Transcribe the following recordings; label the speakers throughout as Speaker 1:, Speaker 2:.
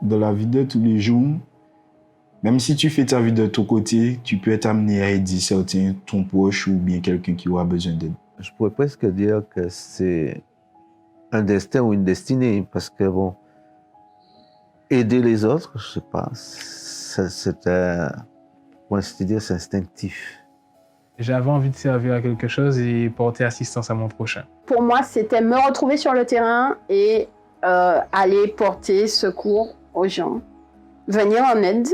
Speaker 1: dans la vie de tous les jours, même si tu fais ta vie de ton côté, tu peux être amené à aider certains, ton proche ou bien quelqu'un qui aura besoin d'aide.
Speaker 2: Je pourrais presque dire que c'est un destin ou une destinée, parce que bon, aider les autres, je sais pas, pour ainsi dire, c'est instinctif.
Speaker 3: J'avais envie de servir à quelque chose et porter assistance à mon prochain.
Speaker 4: Pour moi, c'était me retrouver sur le terrain et aller porter secours aux gens, venir en aide.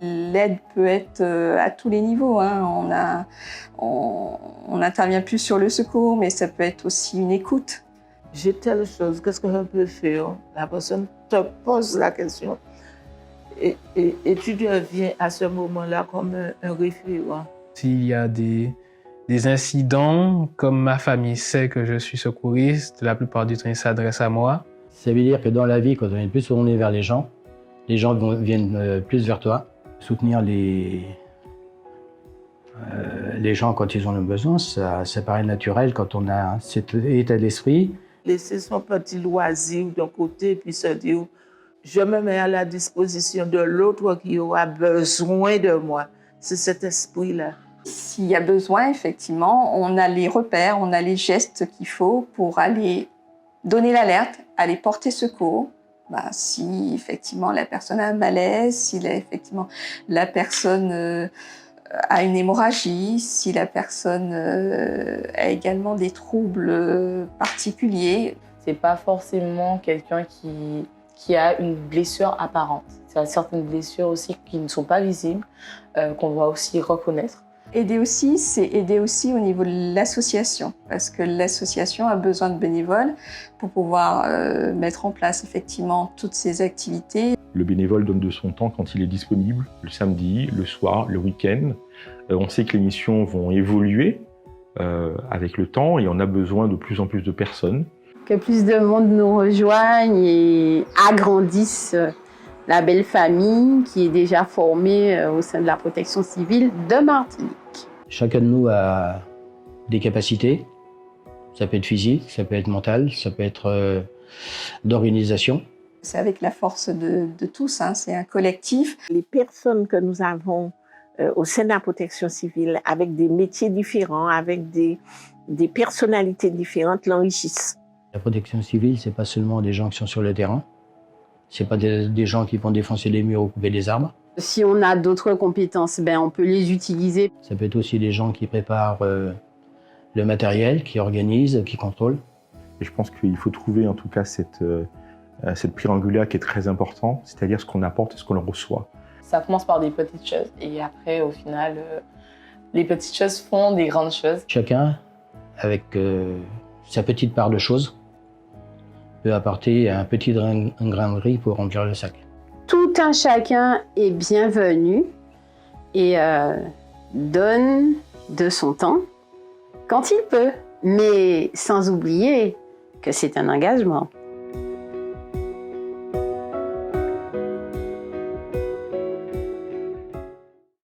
Speaker 5: L'aide peut être à tous les niveaux, hein. On n'intervient plus sur le secours, mais ça peut être aussi une écoute.
Speaker 6: J'ai telle chose, qu'est-ce que je peux faire? La personne te pose la question et tu deviens à ce moment-là comme un référent.
Speaker 3: S'il y a des incidents, comme ma famille sait que je suis secouriste, la plupart du temps, ils s'adressent à moi.
Speaker 7: Ça veut dire que dans la vie, quand on est plus tourné vers les gens viennent plus vers toi. Soutenir les gens quand ils en ont besoin, ça paraît naturel quand on a cet état d'esprit.
Speaker 6: Laisser son petit loisir d'un côté puis se dire je me mets à la disposition de l'autre qui aura besoin de moi. C'est cet esprit-là.
Speaker 5: S'il y a besoin, effectivement, on a les repères, on a les gestes qu'il faut pour aller donner l'alerte, aller porter secours. Si effectivement la personne a un malaise, si effectivement la personne a une hémorragie, si la personne a également des troubles particuliers.
Speaker 8: C'est pas forcément quelqu'un qui a une blessure apparente. Il y a certaines blessures aussi qui ne sont pas visibles, qu'on doit aussi reconnaître.
Speaker 5: Aider aussi, c'est aider aussi au niveau de l'association, parce que l'association a besoin de bénévoles pour pouvoir mettre en place effectivement toutes ces activités.
Speaker 9: Le bénévole donne de son temps quand il est disponible, le samedi, le soir, le week-end. On sait que les missions vont évoluer avec le temps et on a besoin de plus en plus de personnes.
Speaker 4: Que plus de monde nous rejoigne et agrandisse la belle famille qui est déjà formée au sein de la protection civile de Martinique.
Speaker 7: Chacun de nous a des capacités. Ça peut être physique, ça peut être mental, ça peut être d'organisation.
Speaker 5: C'est avec la force de tous, hein, c'est un collectif.
Speaker 6: Les personnes que nous avons au sein de la protection civile, avec des métiers différents, avec des personnalités différentes, l'enrichissent.
Speaker 7: La protection civile, c'est pas seulement des gens qui sont sur le terrain. C'est pas des gens qui vont défoncer les murs ou couper des arbres.
Speaker 4: Si on a d'autres compétences, on peut les utiliser.
Speaker 7: Ça peut être aussi des gens qui préparent le matériel, qui organisent, qui contrôlent.
Speaker 9: Et je pense qu'il faut trouver en tout cas cette pierre angulaire qui est très importante, c'est-à-dire ce qu'on apporte et ce qu'on reçoit.
Speaker 8: Ça commence par des petites choses et après, au final, les petites choses font des grandes choses.
Speaker 7: Chacun, avec sa petite part de choses, peut apporter un petit grain de riz pour remplir le sac.
Speaker 4: Tout un chacun est bienvenu et donne de son temps quand il peut, mais sans oublier que c'est un engagement.